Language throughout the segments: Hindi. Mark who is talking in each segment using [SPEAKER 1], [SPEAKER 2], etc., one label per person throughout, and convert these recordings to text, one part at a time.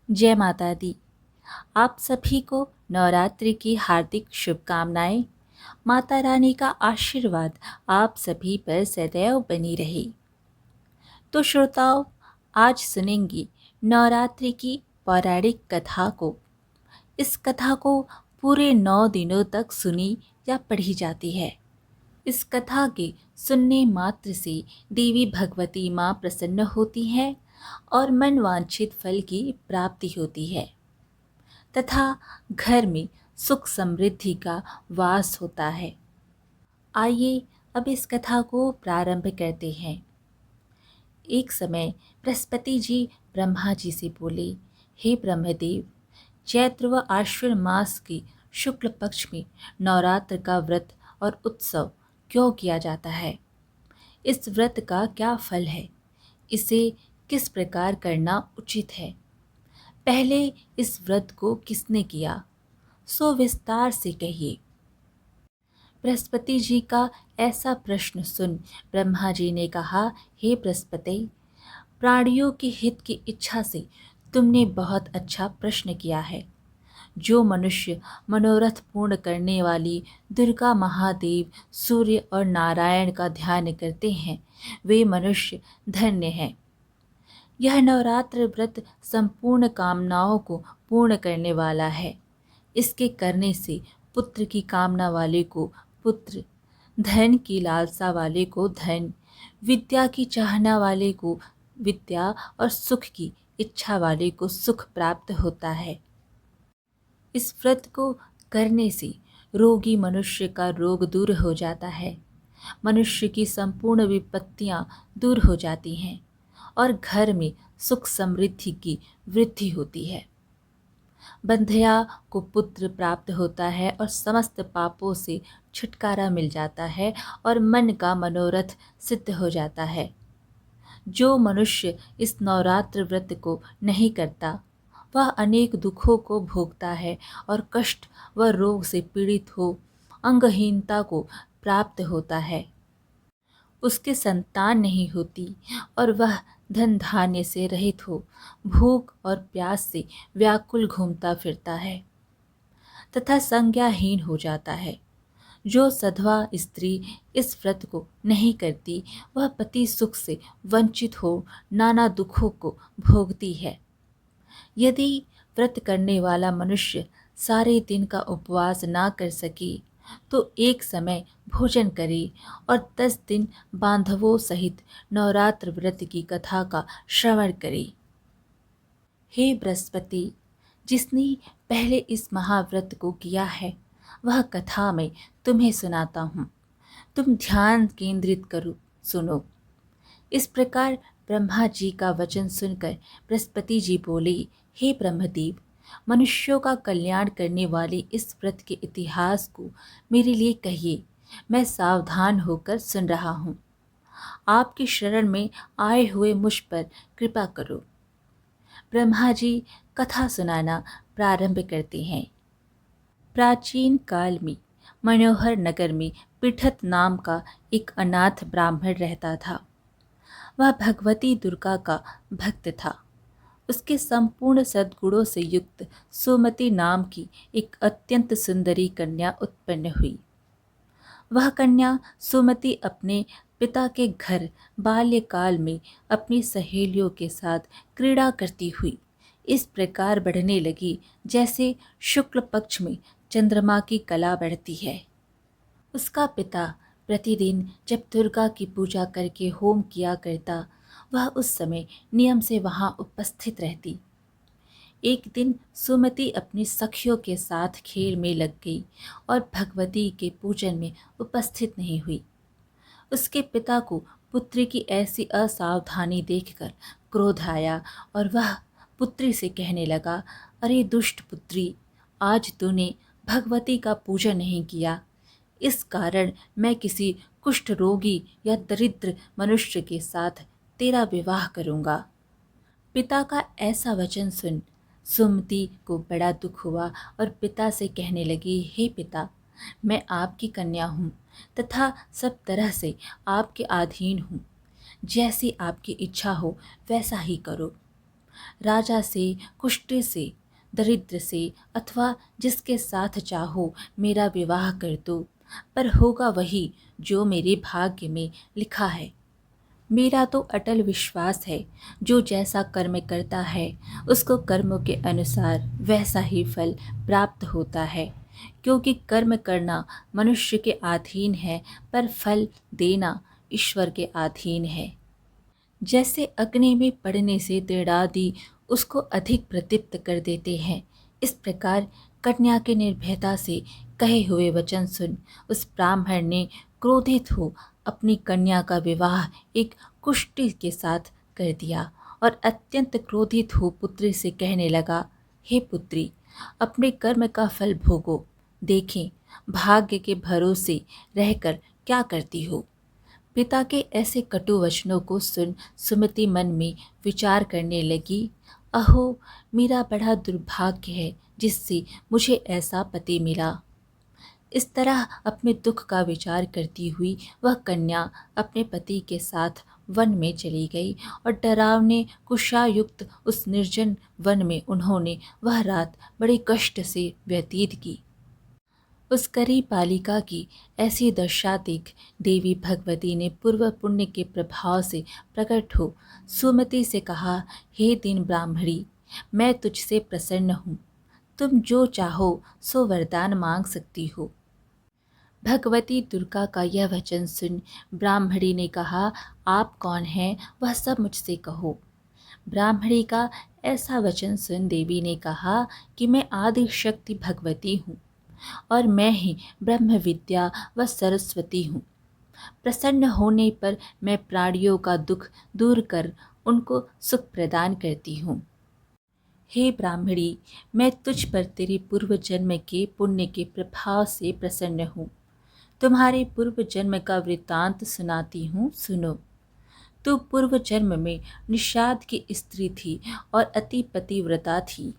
[SPEAKER 1] जय माता दी। आप सभी को नवरात्रि की हार्दिक शुभकामनाएं। माता रानी का आशीर्वाद आप सभी पर सदैव बनी रहे। तो श्रोताओं, आज सुनेंगी नवरात्रि की पौराणिक कथा को। इस कथा को पूरे 9 दिनों तक सुनी या पढ़ी जाती है। इस कथा के सुनने मात्र से देवी भगवती माँ प्रसन्न होती है और मनवांछित फल की प्राप्ति होती है तथा घर में सुख समृद्धि का वास होता है। आइए अब इस कथा को प्रारंभ करते हैं। एक समय बृहस्पति जी ब्रह्मा जी से बोले, हे ब्रह्मदेव, चैत्र व आश्विन मास की शुक्ल पक्ष में नवरात्र का व्रत और उत्सव क्यों किया जाता है? इस व्रत का क्या फल है? इसे किस प्रकार करना उचित है? पहले इस व्रत को किसने किया, सो विस्तार से कहिए। बृहस्पति जी का ऐसा प्रश्न सुन ब्रह्मा जी ने कहा, हे बृहस्पति, प्राणियों के हित की इच्छा से तुमने बहुत अच्छा प्रश्न किया है। जो मनुष्य मनोरथ पूर्ण करने वाली दुर्गा महादेव, सूर्य और नारायण का ध्यान करते हैं, वे मनुष्य धन्य हैं। यह नवरात्र व्रत संपूर्ण कामनाओं को पूर्ण करने वाला है। इसके करने से पुत्र की कामना वाले को पुत्र, धन की लालसा वाले को धन, विद्या की चाहना वाले को विद्या और सुख की इच्छा वाले को सुख प्राप्त होता है। इस व्रत को करने से रोगी मनुष्य का रोग दूर हो जाता है, मनुष्य की संपूर्ण विपत्तियां दूर हो जाती हैं और घर में सुख समृद्धि की वृद्धि होती है। बंध्या को पुत्र प्राप्त होता है और समस्त पापों से छुटकारा मिल जाता है और मन का मनोरथ सिद्ध हो जाता है। जो मनुष्य इस नवरात्र व्रत को नहीं करता, वह अनेक दुखों को भोगता है और कष्ट व रोग से पीड़ित हो अंगहीनता को प्राप्त होता है। उसके संतान नहीं होती और वह धन धान्य से रहित हो भूख और प्यास से व्याकुल घूमता फिरता है तथा संज्ञाहीन हो जाता है। जो सधवा स्त्री इस व्रत को नहीं करती, वह पति सुख से वंचित हो नाना दुखों को भोगती है। यदि व्रत करने वाला मनुष्य सारे दिन का उपवास ना कर सके, तो एक समय भोजन करे और 10 दिन बांधवों सहित नवरात्र व्रत की कथा का श्रवण करे। हे बृहस्पति, जिसने पहले इस महाव्रत को किया है, वह कथा मैं तुम्हें सुनाता हूँ। तुम ध्यान केंद्रित करो, सुनो। इस प्रकार ब्रह्मा जी का वचन सुनकर बृहस्पति जी बोले, हे ब्रह्मदेव, मनुष्यों का कल्याण करने वाले इस व्रत के इतिहास को मेरे लिए कहिए। मैं सावधान होकर सुन रहा हूँ। आपकी शरण में आए हुए मुझ पर कृपा करो। ब्रह्मा जी कथा सुनाना प्रारंभ करते हैं। प्राचीन काल में मनोहर नगर में पृथत नाम का एक अनाथ ब्राह्मण रहता था। वह भगवती दुर्गा का भक्त था। उसके संपूर्ण सद्गुणों से युक्त सुमति नाम की एक अत्यंत सुंदरी कन्या उत्पन्न हुई। वह कन्या सुमति अपने पिता के घर बाल्यकाल में अपनी सहेलियों के साथ क्रीड़ा करती हुई इस प्रकार बढ़ने लगी जैसे शुक्ल पक्ष में चंद्रमा की कला बढ़ती है। उसका पिता प्रतिदिन जब दुर्गा की पूजा करके होम किया करता, वह उस समय नियम से वहां उपस्थित रहती। एक दिन सुमति अपनी सखियों के साथ खेल में लग गई और भगवती के पूजन में उपस्थित नहीं हुई। उसके पिता को पुत्री की ऐसी असावधानी देखकर क्रोध आया और वह पुत्री से कहने लगा, अरे दुष्ट पुत्री, आज तूने भगवती का पूजन नहीं किया, इस कारण मैं किसी कुष्ठ रोगी या दरिद्र मनुष्य के साथ तेरा विवाह करूंगा। पिता का ऐसा वचन सुन सुमति को बड़ा दुख हुआ और पिता से कहने लगी, हे पिता, मैं आपकी कन्या हूँ तथा सब तरह से आपके अधीन हूँ। जैसी आपकी इच्छा हो वैसा ही करो। राजा से, कुष्ठ से, दरिद्र से अथवा जिसके साथ चाहो मेरा विवाह कर दो, पर होगा वही जो मेरे भाग्य में लिखा है। मेरा तो अटल विश्वास है, जो जैसा कर्म करता है उसको कर्मों के अनुसार वैसा ही फल प्राप्त होता है, क्योंकि कर्म करना मनुष्य के अधीन है, पर फल देना ईश्वर के अधीन है। जैसे अग्नि में पड़ने से दृढ़ादि उसको अधिक प्रदीप्त कर देते हैं, इस प्रकार कन्या के निर्भयता से कहे हुए वचन सुन उस ब्राह्मण ने क्रोधित हो अपनी कन्या का विवाह एक कुष्ठी के साथ कर दिया और अत्यंत क्रोधित हो पुत्री से कहने लगा, हे पुत्री, अपने कर्म का फल भोगो, देखें भाग्य के भरोसे रहकर क्या करती हो। पिता के ऐसे कटु वचनों को सुन सुमति मन में विचार करने लगी, अहो मेरा बड़ा दुर्भाग्य है जिससे मुझे ऐसा पति मिला। इस तरह अपने दुख का विचार करती हुई वह कन्या अपने पति के साथ वन में चली गई और डरावने कुशायुक्त उस निर्जन वन में उन्होंने वह रात बड़े कष्ट से व्यतीत की। उस करी बालिका की ऐसी दशा देख देवी भगवती ने पूर्व पुण्य के प्रभाव से प्रकट हो सुमति से कहा, हे दीन ब्राह्मणी, मैं तुझसे प्रसन्न हूँ, तुम जो चाहो सो वरदान मांग सकती हो। भगवती दुर्गा का यह वचन सुन ब्राह्मणी ने कहा, आप कौन हैं वह सब मुझसे कहो। ब्राह्मणी का ऐसा वचन सुन देवी ने कहा कि मैं आदि शक्ति भगवती हूँ और मैं ही ब्रह्म विद्या व सरस्वती हूँ। प्रसन्न होने पर मैं प्राणियों का दुख दूर कर उनको सुख प्रदान करती हूँ। हे ब्राह्मणी, मैं तुझ पर तेरे पूर्व जन्म के पुण्य के प्रभाव से प्रसन्न हूँ। तुम्हारे पूर्व जन्म का वृत्तांत सुनाती हूँ, सुनो। तू पूर्व जन्म में निषाद की स्त्री थी और अति पतिव्रता थी।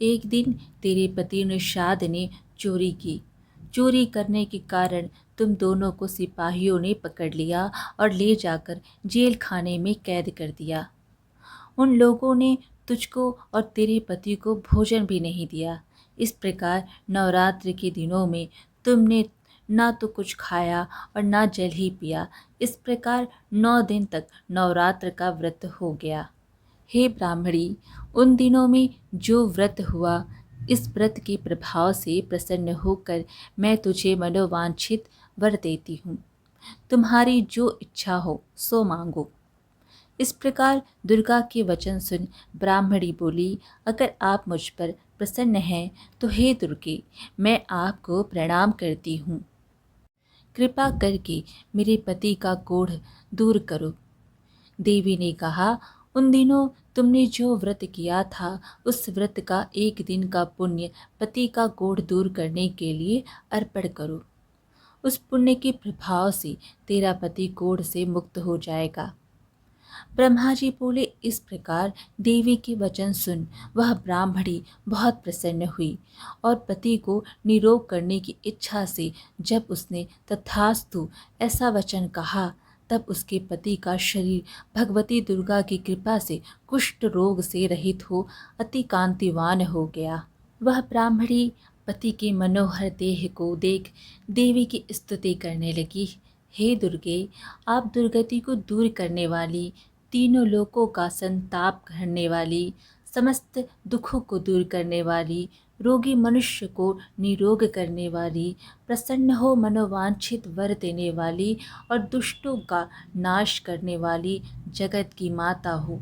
[SPEAKER 1] एक दिन तेरे पति निषाद ने चोरी की। चोरी करने के कारण तुम दोनों को सिपाहियों ने पकड़ लिया और ले जाकर जेल खाने में कैद कर दिया। उन लोगों ने तुझको और तेरे पति को भोजन भी नहीं दिया। इस प्रकार नवरात्र के दिनों में तुमने ना तो कुछ खाया और ना जल ही पिया। इस प्रकार 9 दिन तक नवरात्र का व्रत हो गया। हे ब्राह्मणी, उन दिनों में जो व्रत हुआ, इस व्रत के प्रभाव से प्रसन्न होकर मैं तुझे मनोवांछित वर देती हूँ। तुम्हारी जो इच्छा हो सो मांगो। इस प्रकार दुर्गा के वचन सुन ब्राह्मणी बोली, अगर आप मुझ पर प्रसन्न हैं तो हे दुर्गे, मैं आपको प्रणाम करती हूँ। कृपा करके मेरे पति का कोढ़ दूर करो। देवी ने कहा, उन दिनों तुमने जो व्रत किया था उस व्रत का एक दिन का पुण्य पति का कोढ़ दूर करने के लिए अर्पण करो। उस पुण्य के प्रभाव से तेरा पति कोढ़ से मुक्त हो जाएगा। ब्रह्मा जी बोले, इस प्रकार देवी के वचन सुन वह ब्राह्मणी बहुत प्रसन्न हुई और पति को निरोग करने की इच्छा से जब उसने तथास्तु ऐसा वचन कहा, तब उसके पति का शरीर भगवती दुर्गा की कृपा से कुष्ठ रोग से रहित हो अति कांतिवान हो गया। वह ब्राह्मणी पति के मनोहर देह को देख देवी की स्तुति करने लगी, हे दुर्गे, आप दुर्गति को दूर करने वाली, तीनों लोकों का संताप करने वाली, समस्त दुखों को दूर करने वाली, रोगी मनुष्य को निरोग करने वाली, प्रसन्न हो मनोवांछित वर देने वाली और दुष्टों का नाश करने वाली जगत की माता हो।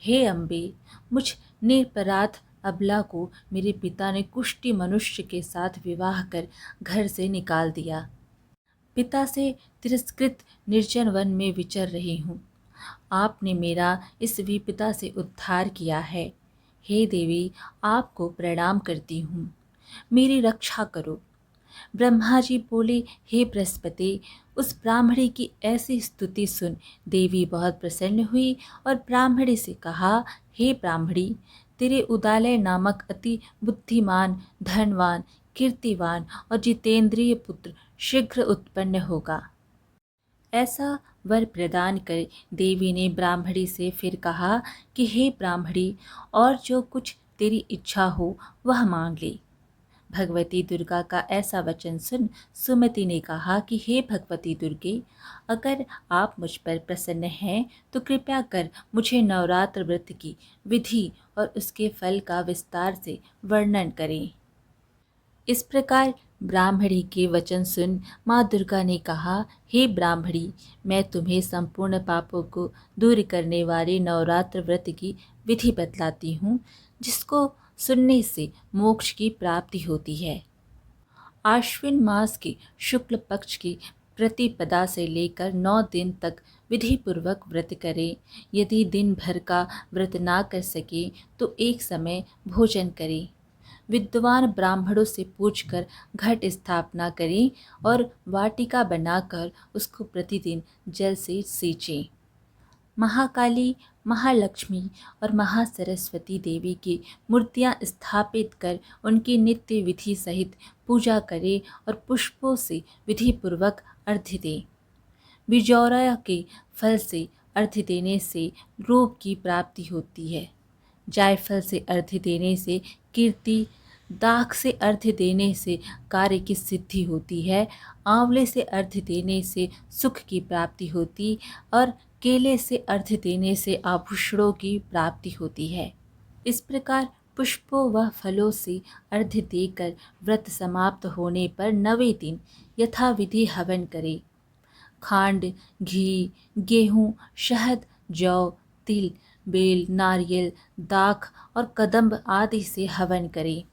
[SPEAKER 1] हे अम्बे, मुझ निरपराध अबला को मेरे पिता ने कुष्ठी मनुष्य के साथ विवाह कर घर से निकाल दिया। पिता से तिरस्कृत निर्जन वन में विचर रही हूँ। आपने मेरा इस विपदा से उद्धार किया है। हे देवी, आपको प्रणाम करती हूँ, मेरी रक्षा करो। ब्रह्मा जी बोले, हे बृहस्पति, उस ब्राह्मणी की ऐसी स्तुति सुन देवी बहुत प्रसन्न हुई और ब्राह्मणी से कहा, हे ब्राह्मणी, तेरे उदालय नामक अति बुद्धिमान, धनवान, कीर्तिवान और जितेंद्रिय पुत्र शीघ्र उत्पन्न होगा। ऐसा वर प्रदान कर देवी ने ब्राह्मणी से फिर कहा कि हे ब्राह्मणी, और जो कुछ तेरी इच्छा हो वह मांग ले। भगवती दुर्गा का ऐसा वचन सुन सुमति ने कहा कि हे भगवती दुर्गे, अगर आप मुझ पर प्रसन्न हैं तो कृपया कर मुझे नवरात्र व्रत की विधि और उसके फल का विस्तार से वर्णन करें। इस प्रकार ब्राह्मणी के वचन सुन माँ दुर्गा ने कहा, हे ब्राह्मणी, मैं तुम्हें संपूर्ण पापों को दूर करने वाले नवरात्र व्रत की विधि बतलाती हूँ, जिसको सुनने से मोक्ष की प्राप्ति होती है। आश्विन मास के शुक्ल पक्ष की प्रतिपदा से लेकर 9 दिन तक विधि पूर्वक व्रत करें। यदि दिन भर का व्रत ना कर सके तो एक समय भोजन करें। विद्वान ब्राह्मणों से पूछकर घट स्थापना करें और वाटिका बनाकर उसको प्रतिदिन जल से सींचें। महाकाली, महालक्ष्मी और महासरस्वती देवी की मूर्तियां स्थापित कर उनकी नित्य विधि सहित पूजा करें और पुष्पों से विधि पूर्वक अर्घ्य दें। बिजौरा के फल से अर्घ्य देने से रूप की प्राप्ति होती है। जायफल से अर्घ्य देने से कीर्ति, दाख से अर्घ्य देने से कार्य की सिद्धि होती है, आंवले से अर्घ्य देने से सुख की प्राप्ति होती और केले से अर्घ्य देने से आभूषणों की प्राप्ति होती है। इस प्रकार पुष्पों व फलों से अर्घ्य देकर व्रत समाप्त होने पर 9वें दिन यथाविधि हवन करें। खांड, घी, गेहूँ, शहद, जौ, तिल, बेल, नारियल, दाख और कदम्ब आदि से हवन करें।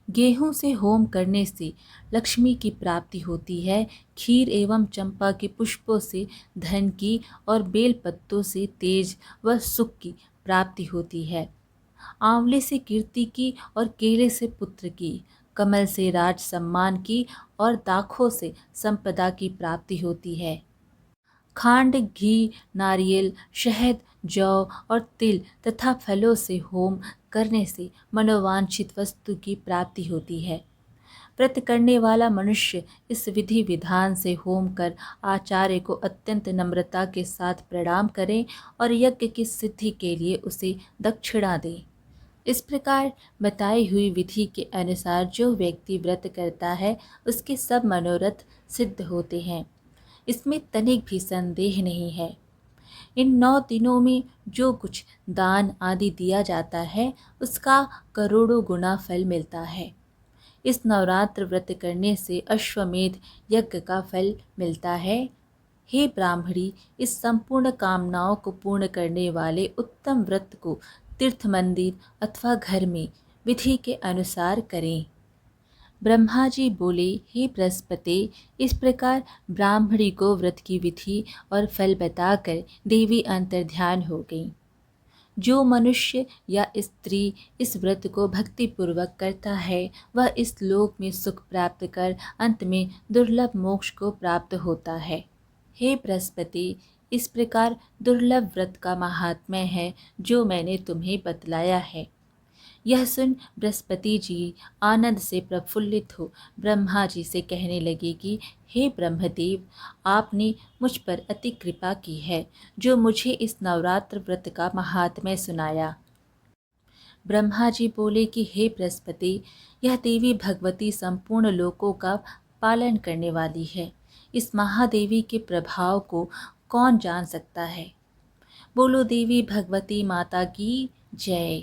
[SPEAKER 1] गेहूं से होम करने से लक्ष्मी की प्राप्ति होती है। खीर एवं चंपा के पुष्पों से धन की और बेल पत्तों से तेज व सुख की प्राप्ति होती है। आंवले से कीर्ति की और केले से पुत्र की, कमल से राज सम्मान की और दाखों से संपदा की प्राप्ति होती है। खांड, घी, नारियल, शहद, जौ और तिल तथा फलों से होम करने से मनोवांछित वस्तु की प्राप्ति होती है। व्रत करने वाला मनुष्य इस विधि विधान से होम कर आचार्य को अत्यंत नम्रता के साथ प्रणाम करें और यज्ञ की सिद्धि के लिए उसे दक्षिणा दें। इस प्रकार बताई हुई विधि के अनुसार जो व्यक्ति व्रत करता है उसके सब मनोरथ सिद्ध होते हैं। इसमें तनिक भी संदेह नहीं है। इन 9 दिनों में जो कुछ दान आदि दिया जाता है उसका करोड़ों गुना फल मिलता है। इस नवरात्र व्रत करने से अश्वमेध यज्ञ का फल मिलता है। हे ब्राह्मणी, इस संपूर्ण कामनाओं को पूर्ण करने वाले उत्तम व्रत को तीर्थ मंदिर अथवा घर में विधि के अनुसार करें। ब्रह्मा जी बोले, हे बृहस्पति, इस प्रकार ब्राह्मणी को व्रत की विधि और फल बताकर देवी अंतर्ध्यान हो गई। जो मनुष्य या स्त्री इस व्रत को भक्तिपूर्वक करता है वह इस लोक में सुख प्राप्त कर अंत में दुर्लभ मोक्ष को प्राप्त होता है। हे बृहस्पति, इस प्रकार दुर्लभ व्रत का महात्म्य है जो मैंने तुम्हें बतलाया है। यह सुन बृहस्पति जी आनंद से प्रफुल्लित हो ब्रह्मा जी से कहने लगे कि हे ब्रह्मदेव, आपने मुझ पर अति कृपा की है जो मुझे इस नवरात्र व्रत का महात्म्य सुनाया। ब्रह्मा जी बोले कि हे बृहस्पति, यह देवी भगवती संपूर्ण लोकों का पालन करने वाली है। इस महादेवी के प्रभाव को कौन जान सकता है। बोलो देवी भगवती माता की जय।